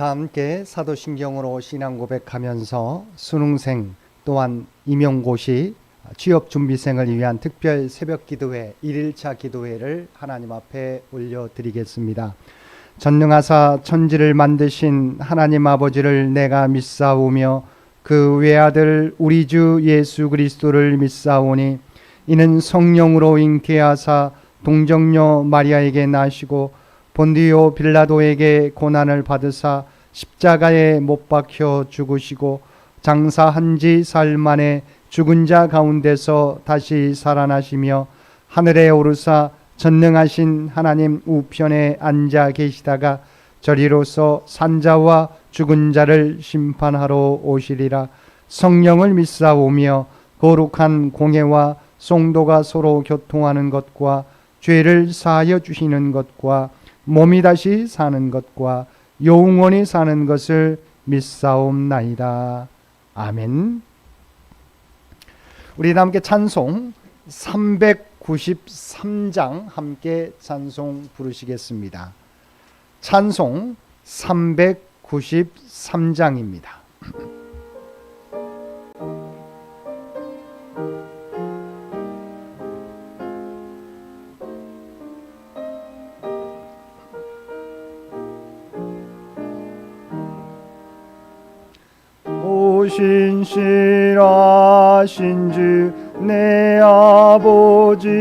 다 함께 사도신경으로 신앙 고백하면서 수능생 또한 임용고시 취업준비생을 위한 특별 새벽기도회 1일차 기도회를 하나님 앞에 올려드리겠습니다. 전능하사 천지를 만드신 하나님 아버지를 내가 믿사오며 그 외아들 우리 주 예수 그리스도를 믿사오니 이는 성령으로 잉태하사 동정녀 마리아에게 나시고 본디오 빌라도에게 고난을 받으사 십자가에 못 박혀 죽으시고 장사한 지 사흘 만에 죽은 자 가운데서 다시 살아나시며 하늘에 오르사 전능하신 하나님 우편에 앉아 계시다가 저리로서 산자와 죽은 자를 심판하러 오시리라. 성령을 믿사오며 거룩한 공회와 성도가 서로 교통하는 것과 죄를 사하여 주시는 것과 몸이 다시 사는 것과 영원히 사는 것을 믿사옵나이다. 아멘. 우리 함께 찬송 393장 함께 찬송 부르시겠습니다. 찬송 393장입니다. 신실하신 주 내 아버지여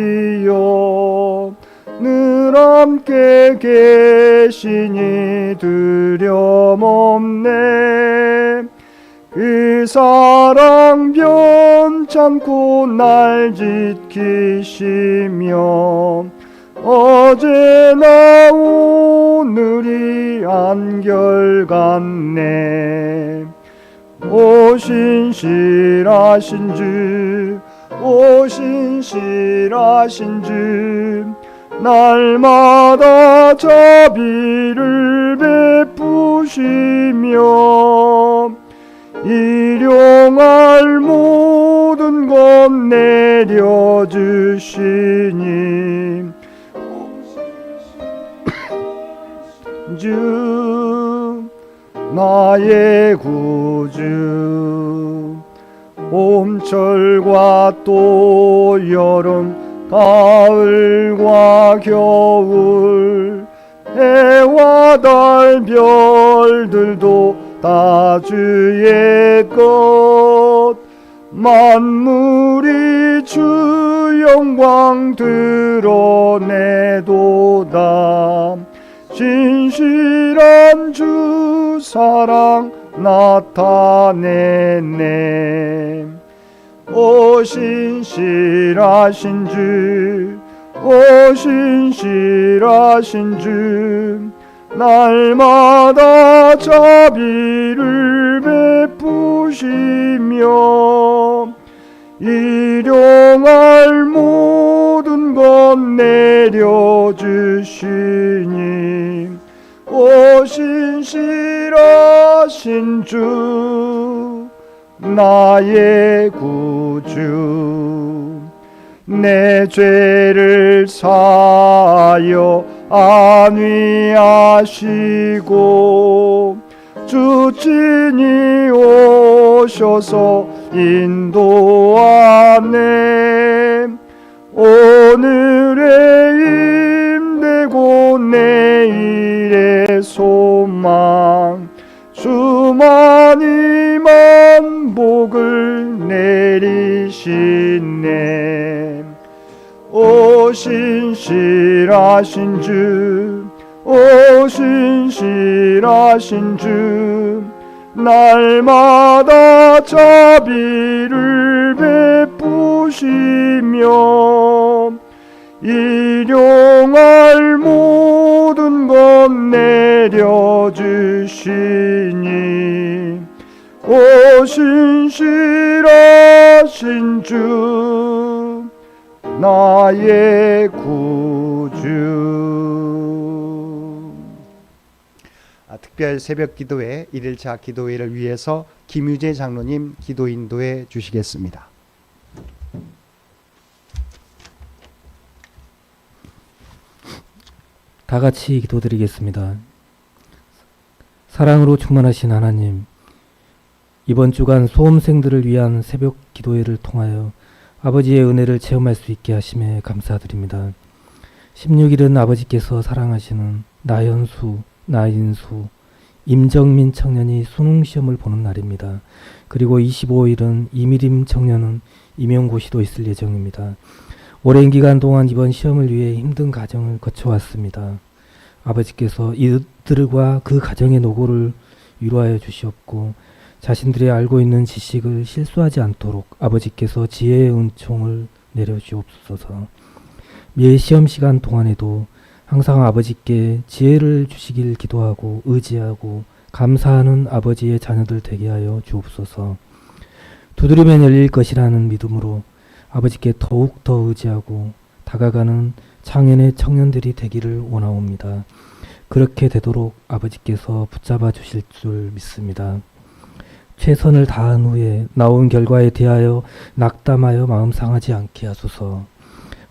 늘 함께 계시니 두려움없네. 그 사랑 변찮고 날 지키시며 어제나 오늘이 한결같네. 오 신실하신 주, 오 신실하신 주, 날마다 자비를 베푸시며 일용할 모든 것 내려주시니 주 나의 구주. 봄철과 또 여름 가을과 겨울 해와 달 별들도 다 주의 것. 만물이 주 영광 드러내도다. 신실한 주 사랑 나타내네. 오 신실하신 주, 오 신실하신 주, 날마다 자비를 베푸시며 일용할 모든 것 내려주시니 오 신실하신 주 나의 구주. 내 죄를 사하여 안위하시고 주 친히 오셔서 인도하네. 오늘의 힘내고 내일의 소망 주만이 만복을 내리시네. 오 신실하신 주, 오 신실하신 주, 날마다 자비를 베푸시며 일용할 모든 것 내려주시니 오 신실하신 주 나의 구주. 특별 새벽 기도회 1일차 기도회를 위해서 김유재 장로님 기도 인도해 주시겠습니다. 다 같이 기도드리겠습니다. 사랑으로 충만하신 하나님, 이번 주간 수험생들을 위한 새벽 기도회를 통하여 아버지의 은혜를 체험할 수 있게 하심에 감사드립니다. 16일은 아버지께서 사랑하시는 나현수, 나인수, 임정민 청년이 수능시험을 보는 날입니다. 그리고 25일은 이미림 청년은 임용고시도 있을 예정입니다. 오랜 기간 동안 이번 시험을 위해 힘든 과정을 거쳐왔습니다. 아버지께서 이들과 그 가정의 노고를 위로하여 주시옵고 자신들이 알고 있는 지식을 실수하지 않도록 아버지께서 지혜의 은총을 내려주옵소서. 매 시험 시간 동안에도 항상 아버지께 지혜를 주시길 기도하고 의지하고 감사하는 아버지의 자녀들 되게 하여 주옵소서. 두드리면 열릴 것이라는 믿음으로 아버지께 더욱 더 의지하고 다가가는 창현의 청년들이 되기를 원하옵니다. 그렇게 되도록 아버지께서 붙잡아 주실 줄 믿습니다. 최선을 다한 후에 나온 결과에 대하여 낙담하여 마음 상하지 않게 하소서.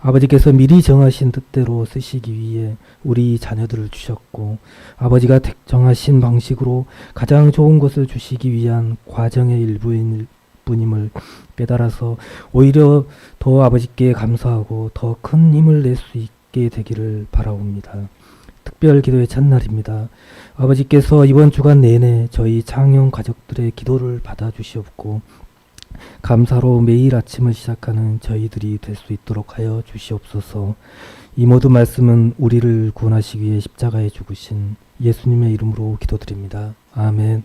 아버지께서 미리 정하신 뜻대로 쓰시기 위해 우리 자녀들을 주셨고 아버지가 정하신 방식으로 가장 좋은 것을 주시기 위한 과정의 일부인 뿐임을 깨달아서 오히려 더 아버지께 감사하고 더 큰 힘을 낼 수 있게 되기를 바라옵니다. 특별 기도의 첫날입니다. 아버지께서 이번 주간 내내 저희 창녕 가족들의 기도를 받아주시옵고 감사로 매일 아침을 시작하는 저희들이 될 수 있도록 하여 주시옵소서. 이 모든 말씀은 우리를 구원하시기 위해 십자가에 죽으신 예수님의 이름으로 기도드립니다. 아멘.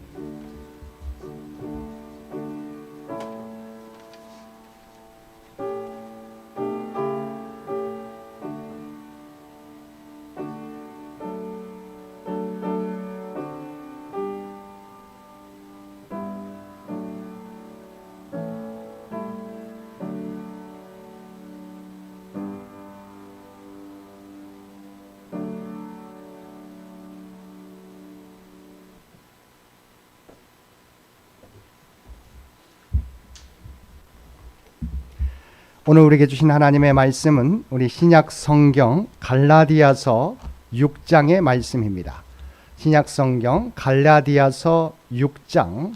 오늘 우리에게 주신 하나님의 말씀은 우리 신약 성경 갈라디아서 6장의 말씀입니다. 신약 성경 갈라디아서 6장,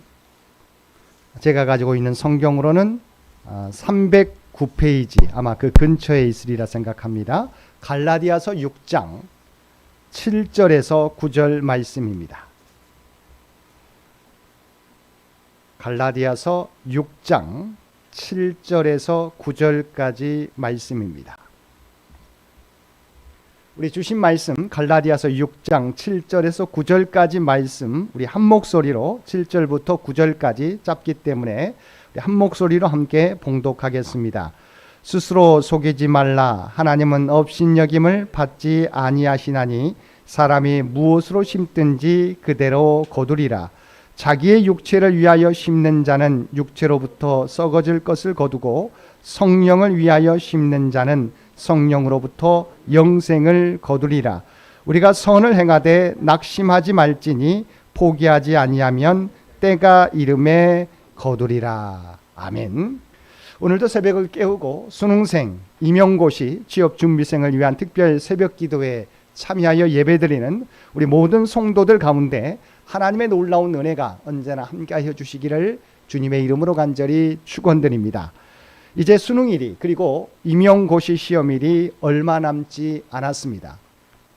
제가 가지고 있는 성경으로는 309페이지, 아마 그 근처에 있으리라 생각합니다. 갈라디아서 6장 7절에서 9절 말씀입니다. 갈라디아서 6장 7절에서 9절까지 말씀입니다. 우리 주신 말씀 갈라디아서 6장 7절에서 9절까지 말씀 우리 한 목소리로 7절부터 9절까지 짧기 때문에 우리 한 목소리로 함께 봉독하겠습니다. 스스로 속이지 말라. 하나님은 업신여김을 받지 아니하시나니 사람이 무엇으로 심든지 그대로 거두리라. 자기의 육체를 위하여 심는 자는 육체로부터 썩어질 것을 거두고 성령을 위하여 심는 자는 성령으로부터 영생을 거두리라. 우리가 선을 행하되 낙심하지 말지니 포기하지 아니하면 때가 이름에 거두리라. 아멘. 오늘도 새벽을 깨우고 수능생, 임용고시, 취업준비생을 위한 특별 새벽 기도에 참여하여 예배드리는 우리 모든 성도들 가운데 하나님의 놀라운 은혜가 언제나 함께하여 주시기를 주님의 이름으로 간절히 축원드립니다. 이제 수능일이 그리고 임용고시 시험일이 얼마 남지 않았습니다.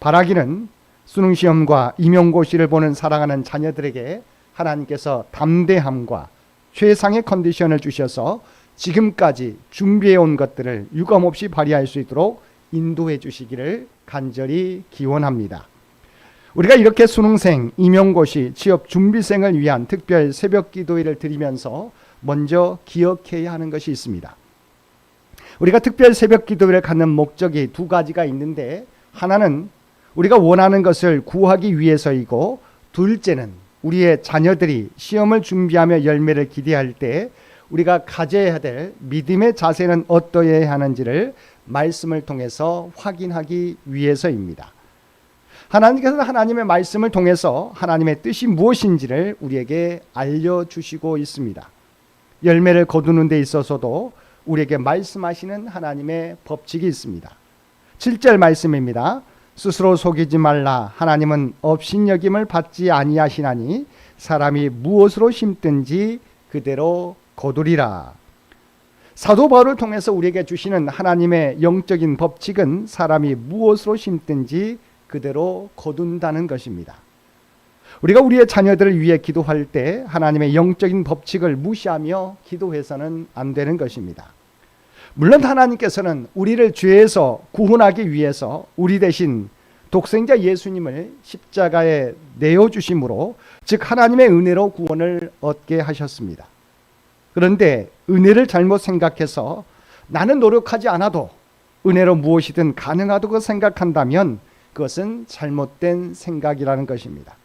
바라기는 수능시험과 임용고시를 보는 사랑하는 자녀들에게 하나님께서 담대함과 최상의 컨디션을 주셔서 지금까지 준비해온 것들을 유감없이 발휘할 수 있도록 인도해 주시기를 간절히 기원합니다. 우리가 이렇게 수능생, 임용고시, 취업준비생을 위한 특별 새벽 기도회를 드리면서 먼저 기억해야 하는 것이 있습니다. 우리가 특별 새벽 기도회를 갖는 목적이 두 가지가 있는데, 하나는 우리가 원하는 것을 구하기 위해서이고, 둘째는 우리의 자녀들이 시험을 준비하며 열매를 기대할 때 우리가 가져야 될 믿음의 자세는 어떠해야 하는지를 말씀을 통해서 확인하기 위해서입니다. 하나님께서 하나님의 말씀을 통해서 하나님의 뜻이 무엇인지를 우리에게 알려주시고 있습니다. 열매를 거두는 데 있어서도 우리에게 말씀하시는 하나님의 법칙이 있습니다. 7절 말씀입니다. 스스로 속이지 말라. 하나님은 업신여김을 받지 아니하시나니 사람이 무엇으로 심든지 그대로 거두리라. 사도 바울을 통해서 우리에게 주시는 하나님의 영적인 법칙은 사람이 무엇으로 심든지 그대로 거둔다는 것입니다. 우리가 우리의 자녀들을 위해 기도할 때 하나님의 영적인 법칙을 무시하며 기도해서는 안 되는 것입니다. 물론 하나님께서는 우리를 죄에서 구원하기 위해서 우리 대신 독생자 예수님을 십자가에 내어주심으로, 즉 하나님의 은혜로 구원을 얻게 하셨습니다. 그런데 은혜를 잘못 생각해서 나는 노력하지 않아도 은혜로 무엇이든 가능하다고 생각한다면 그것은 잘못된 생각이라는 것입니다.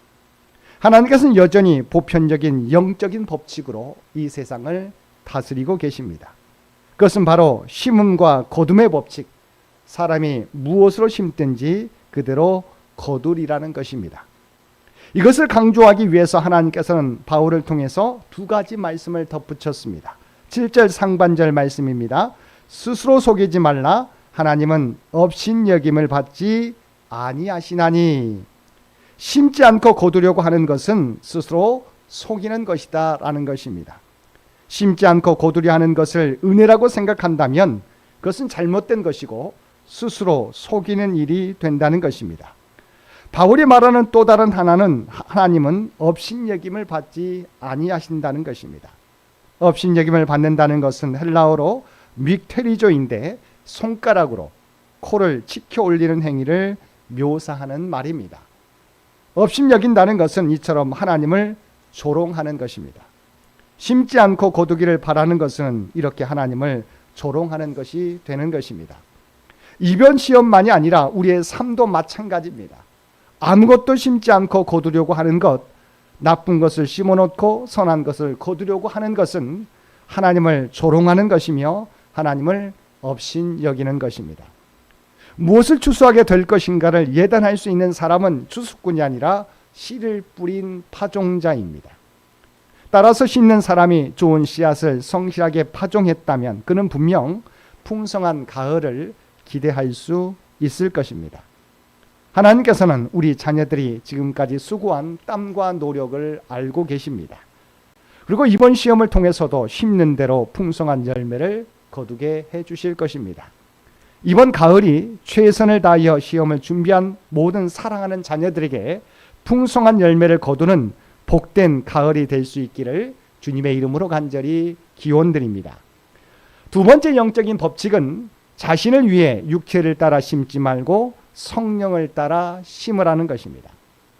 하나님께서는 여전히 보편적인 영적인 법칙으로 이 세상을 다스리고 계십니다. 그것은 바로 심음과 거둠의 법칙, 사람이 무엇으로 심든지 그대로 거두리라는 것입니다. 이것을 강조하기 위해서 하나님께서는 바울을 통해서 두 가지 말씀을 덧붙였습니다. 7절 상반절 말씀입니다. 스스로 속이지 말라. 하나님은 업신여김을 받지 아니하시나니. 심지 않고 거두려고 하는 것은 스스로 속이는 것이다 라는 것입니다. 심지 않고 거두려 하는 것을 은혜라고 생각한다면 그것은 잘못된 것이고 스스로 속이는 일이 된다는 것입니다. 바울이 말하는 또 다른 하나는 하나님은 업신여김을 받지 아니하신다는 것입니다. 업신여김을 받는다는 것은 헬라어로 믹테리조인데 손가락으로 코를 치켜 올리는 행위를 묘사하는 말입니다. 업신여긴다는 것은 이처럼 하나님을 조롱하는 것입니다. 심지 않고 거두기를 바라는 것은 이렇게 하나님을 조롱하는 것이 되는 것입니다. 이변 시험만이 아니라 우리의 삶도 마찬가지입니다. 아무것도 심지 않고 거두려고 하는 것, 나쁜 것을 심어놓고 선한 것을 거두려고 하는 것은 하나님을 조롱하는 것이며 하나님을 업신여기는 것입니다. 무엇을 추수하게 될 것인가를 예단할 수 있는 사람은 추수꾼이 아니라 씨를 뿌린 파종자입니다. 따라서 심는 사람이 좋은 씨앗을 성실하게 파종했다면 그는 분명 풍성한 가을을 기대할 수 있을 것입니다. 하나님께서는 우리 자녀들이 지금까지 수고한 땀과 노력을 알고 계십니다. 그리고 이번 시험을 통해서도 심는 대로 풍성한 열매를 거두게 해 주실 것입니다. 이번 가을이 최선을 다하여 시험을 준비한 모든 사랑하는 자녀들에게 풍성한 열매를 거두는 복된 가을이 될 수 있기를 주님의 이름으로 간절히 기원드립니다. 두 번째 영적인 법칙은 자신을 위해 육체를 따라 심지 말고 성령을 따라 심으라는 것입니다.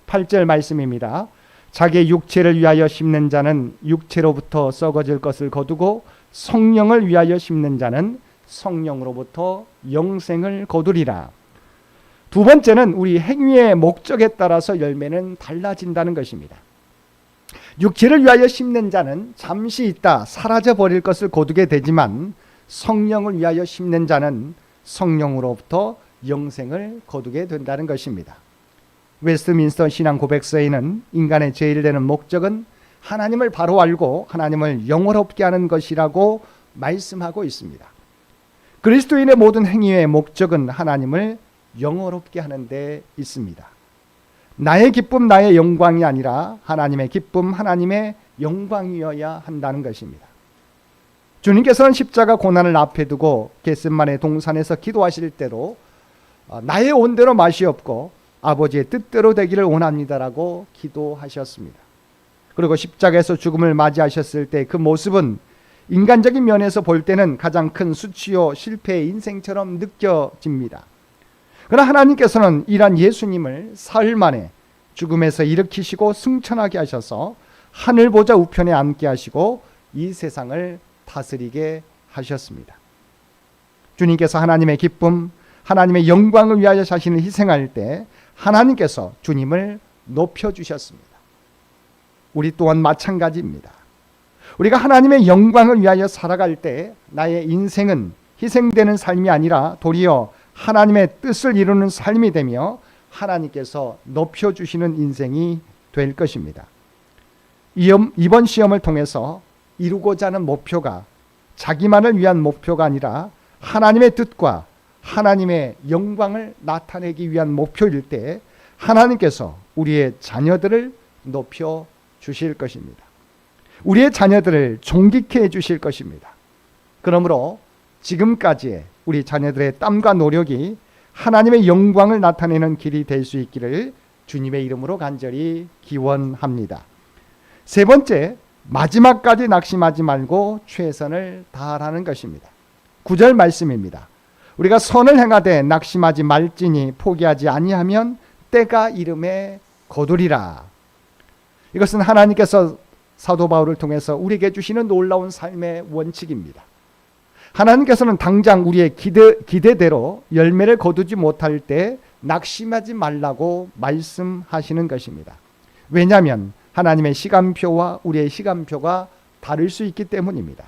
8절 말씀입니다. 자기의 육체를 위하여 심는 자는 육체로부터 썩어질 것을 거두고 성령을 위하여 심는 자는 성령으로부터 영생을 거두리라. 두 번째는 우리 행위의 목적에 따라서 열매는 달라진다는 것입니다. 육체를 위하여 심는 자는 잠시 있다 사라져 버릴 것을 거두게 되지만 성령을 위하여 심는 자는 성령으로부터 영생을 거두게 된다는 것입니다. 웨스트민스터 신앙 고백서에는 인간의 제일 되는 목적은 하나님을 바로 알고 하나님을 영원롭게 하는 것이라고 말씀하고 있습니다. 그리스도인의 모든 행위의 목적은 하나님을 영원롭게 하는 데 있습니다. 나의 기쁨, 나의 영광이 아니라 하나님의 기쁨, 하나님의 영광이어야 한다는 것입니다. 주님께서는 십자가 고난을 앞에 두고 겟세마네 동산에서 기도하실 때로 나의 온대로 맛이 없고 아버지의 뜻대로 되기를 원합니다라고 기도하셨습니다. 그리고 십자가에서 죽음을 맞이하셨을 때 그 모습은 인간적인 면에서 볼 때는 가장 큰 수치요 실패의 인생처럼 느껴집니다. 그러나 하나님께서는 이란 예수님을 사흘 만에 죽음에서 일으키시고 승천하게 하셔서 하늘 보좌 우편에 앉게 하시고 이 세상을 다스리게 하셨습니다. 주님께서 하나님의 기쁨, 하나님의 영광을 위하여 자신을 희생할 때 하나님께서 주님을 높여주셨습니다. 우리 또한 마찬가지입니다. 우리가 하나님의 영광을 위하여 살아갈 때 나의 인생은 희생되는 삶이 아니라 도리어 하나님의 뜻을 이루는 삶이 되며 하나님께서 높여주시는 인생이 될 것입니다. 이번 시험을 통해서 이루고자 하는 목표가 자기만을 위한 목표가 아니라 하나님의 뜻과 하나님의 영광을 나타내기 위한 목표일 때 하나님께서 우리의 자녀들을 높여 주실 것입니다. 우리의 자녀들을 존귀케 해 주실 것입니다. 그러므로 지금까지의 우리 자녀들의 땀과 노력이 하나님의 영광을 나타내는 길이 될 수 있기를 주님의 이름으로 간절히 기원합니다. 세 번째, 마지막까지 낙심하지 말고 최선을 다하라는 것입니다. 9절 말씀입니다. 우리가 선을 행하되 낙심하지 말지니 포기하지 아니하면 때가 이름에 거두리라. 이것은 하나님께서 사도 바울을 통해서 우리에게 주시는 놀라운 삶의 원칙입니다. 하나님께서는 당장 우리의 기대대로 열매를 거두지 못할 때 낙심하지 말라고 말씀하시는 것입니다. 왜냐하면 하나님의 시간표와 우리의 시간표가 다를 수 있기 때문입니다.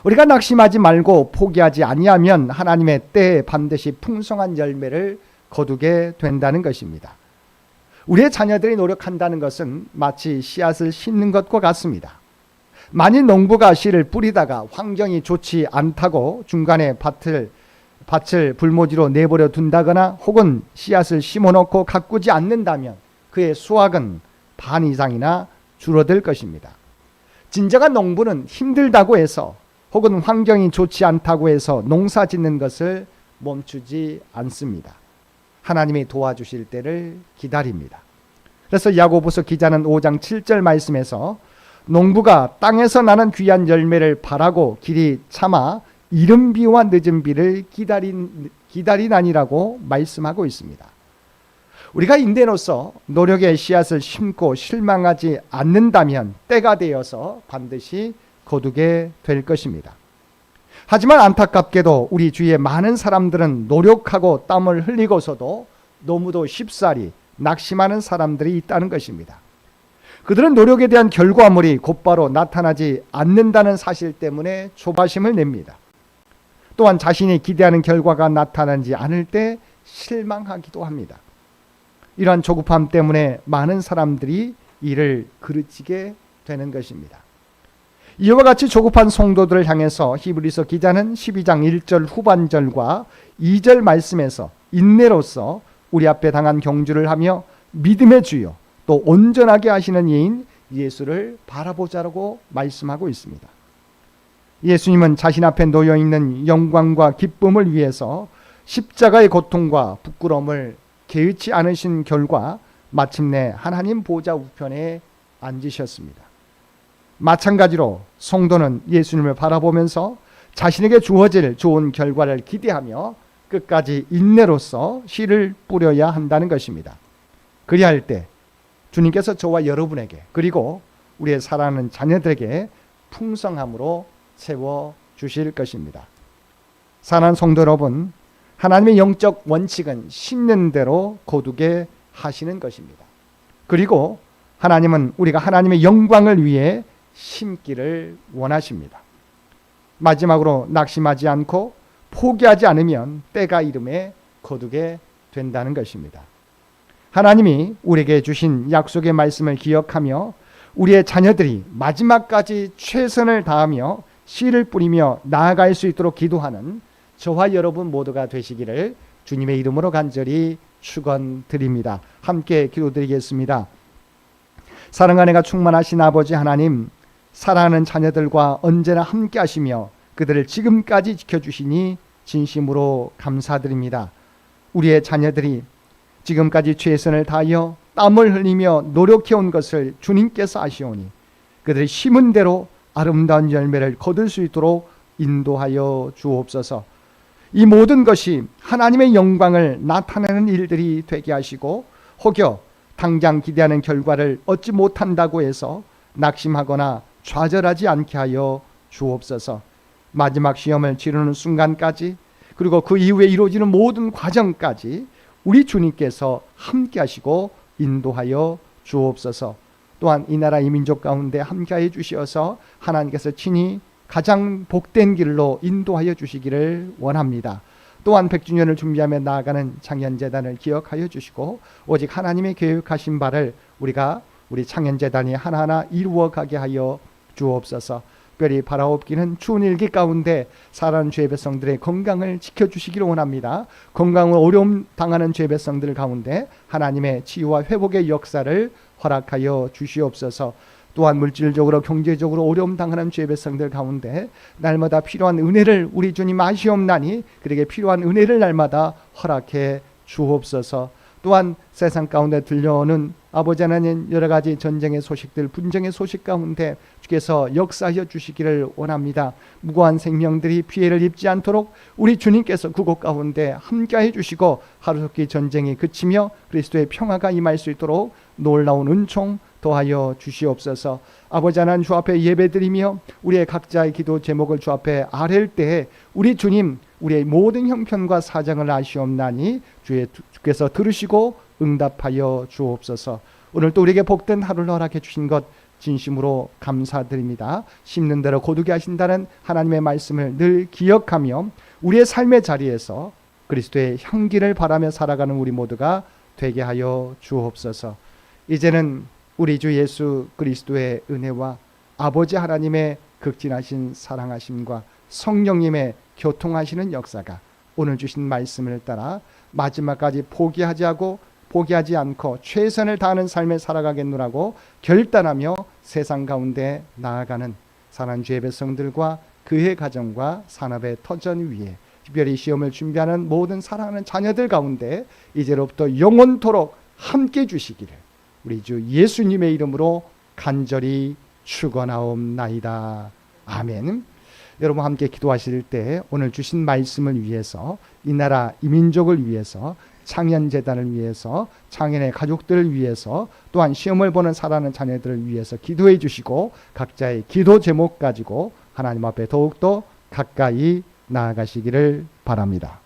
우리가 낙심하지 말고 포기하지 아니하면 하나님의 때에 반드시 풍성한 열매를 거두게 된다는 것입니다. 우리의 자녀들이 노력한다는 것은 마치 씨앗을 심는 것과 같습니다. 만일 농부가 씨를 뿌리다가 환경이 좋지 않다고 중간에 밭을 불모지로 내버려 둔다거나 혹은 씨앗을 심어놓고 가꾸지 않는다면 그의 수확은 반 이상이나 줄어들 것입니다. 진정한 농부는 힘들다고 해서 혹은 환경이 좋지 않다고 해서 농사 짓는 것을 멈추지 않습니다. 하나님이 도와주실 때를 기다립니다. 그래서 야고보서 기자는 5장 7절 말씀에서 농부가 땅에서 나는 귀한 열매를 바라고 길이 참아 이른 비와 늦은 비를 기다리나니라고 말씀하고 있습니다. 우리가 인내로서 노력의 씨앗을 심고 실망하지 않는다면 때가 되어서 반드시 거두게 될 것입니다. 하지만 안타깝게도 우리 주위의 많은 사람들은 노력하고 땀을 흘리고서도 너무도 쉽사리 낙심하는 사람들이 있다는 것입니다. 그들은 노력에 대한 결과물이 곧바로 나타나지 않는다는 사실 때문에 조바심을 냅니다. 또한 자신이 기대하는 결과가 나타나지 않을 때 실망하기도 합니다. 이러한 조급함 때문에 많은 사람들이 이를 그르치게 되는 것입니다. 이와 같이 조급한 성도들을 향해서 히브리서 기자는 12장 1절 후반절과 2절 말씀에서 인내로서 우리 앞에 당한 경주를 하며 믿음의 주요 또 온전하게 하시는 이인 예수를 바라보자라고 말씀하고 있습니다. 예수님은 자신 앞에 놓여 있는 영광과 기쁨을 위해서 십자가의 고통과 부끄러움을 개의치 않으신 결과 마침내 하나님 보좌 우편에 앉으셨습니다. 마찬가지로 성도는 예수님을 바라보면서 자신에게 주어질 좋은 결과를 기대하며 끝까지 인내로서 씨를 뿌려야 한다는 것입니다. 그리할 때 주님께서 저와 여러분에게 그리고 우리의 사랑하는 자녀들에게 풍성함으로 채워주실 것입니다. 사랑하는 성도 여러분, 하나님의 영적 원칙은 심는 대로 거두게 하시는 것입니다. 그리고 하나님은 우리가 하나님의 영광을 위해 심기를 원하십니다. 마지막으로 낙심하지 않고 포기하지 않으면 때가 이름에 거두게 된다는 것입니다. 하나님이 우리에게 주신 약속의 말씀을 기억하며 우리의 자녀들이 마지막까지 최선을 다하며 씨를 뿌리며 나아갈 수 있도록 기도하는 저와 여러분 모두가 되시기를 주님의 이름으로 간절히 축원드립니다. 함께 기도드리겠습니다. 사랑 안에가 충만하신 아버지 하나님, 사랑하는 자녀들과 언제나 함께 하시며 그들을 지금까지 지켜주시니 진심으로 감사드립니다. 우리의 자녀들이 지금까지 최선을 다하여 땀을 흘리며 노력해온 것을 주님께서 아시오니 그들의 심은 대로 아름다운 열매를 거둘 수 있도록 인도하여 주옵소서. 이 모든 것이 하나님의 영광을 나타내는 일들이 되게 하시고 혹여 당장 기대하는 결과를 얻지 못한다고 해서 낙심하거나 좌절하지 않게 하여 주옵소서. 마지막 시험을 치르는 순간까지 그리고 그 이후에 이루어지는 모든 과정까지 우리 주님께서 함께 하시고 인도하여 주옵소서. 또한 이 나라 이 민족 가운데 함께하여 주시어서 하나님께서 친히 가장 복된 길로 인도하여 주시기를 원합니다. 또한 100주년을 준비하며 나아가는 창현재단을 기억하여 주시고 오직 하나님의 계획하신 바를 우리 창현재단이 하나하나 이루어가게 하여 주옵소서. 특별히 바라옵기는 추운 일기 가운데 살아가는 주의 백성들의 건강을 지켜주시기를 원합니다. 건강으로 어려움 당하는 주의 백성들 가운데 하나님의 치유와 회복의 역사를 허락하여 주시옵소서. 또한 물질적으로 경제적으로 어려움 당하는 주의 백성들 가운데 날마다 필요한 은혜를 우리 주님 아시옵나니 그에게 필요한 은혜를 날마다 허락해 주옵소서. 또한 세상 가운데 들려오는 아버지 하나님 여러 가지 전쟁의 소식들, 분쟁의 소식 가운데 주께서 역사하여 주시기를 원합니다. 무고한 생명들이 피해를 입지 않도록 우리 주님께서 그곳 가운데 함께해 주시고 하루속히 전쟁이 그치며 그리스도의 평화가 임할 수 있도록 놀라운 은총 더하여 주시옵소서. 아버지 하나님 주 앞에 예배드리며 우리의 각자의 기도 제목을 주 앞에 아랠 때에 우리 주님 우리의 모든 형편과 사정을 아시옵나니 주께서 들으시고 응답하여 주옵소서. 오늘 또 우리에게 복된 하루를 허락해 주신 것 진심으로 감사드립니다. 심는 대로 거두게 하신다는 하나님의 말씀을 늘 기억하며 우리의 삶의 자리에서 그리스도의 향기를 바라며 살아가는 우리 모두가 되게 하여 주옵소서. 이제는 우리 주 예수 그리스도의 은혜와 아버지 하나님의 극진하신 사랑하심과 성령님의 교통하시는 역사가 오늘 주신 말씀을 따라 마지막까지 포기하지 않고 최선을 다하는 삶을 살아가겠노라고 결단하며 세상 가운데 나아가는 사랑하는 주의 백성들과 그의 가정과 산업의 터전 위에 특별히 시험을 준비하는 모든 사랑하는 자녀들 가운데 이제로부터 영원토록 함께 주시기를 우리 주 예수님의 이름으로 간절히 축원하옵나이다. 아멘. 여러분 함께 기도하실 때 오늘 주신 말씀을 위해서 이 나라 이 민족을 위해서 창현재단을 위해서 창현의 가족들을 위해서 또한 시험을 보는 살아가는 자녀들을 위해서 기도해 주시고 각자의 기도 제목 가지고 하나님 앞에 더욱더 가까이 나아가시기를 바랍니다.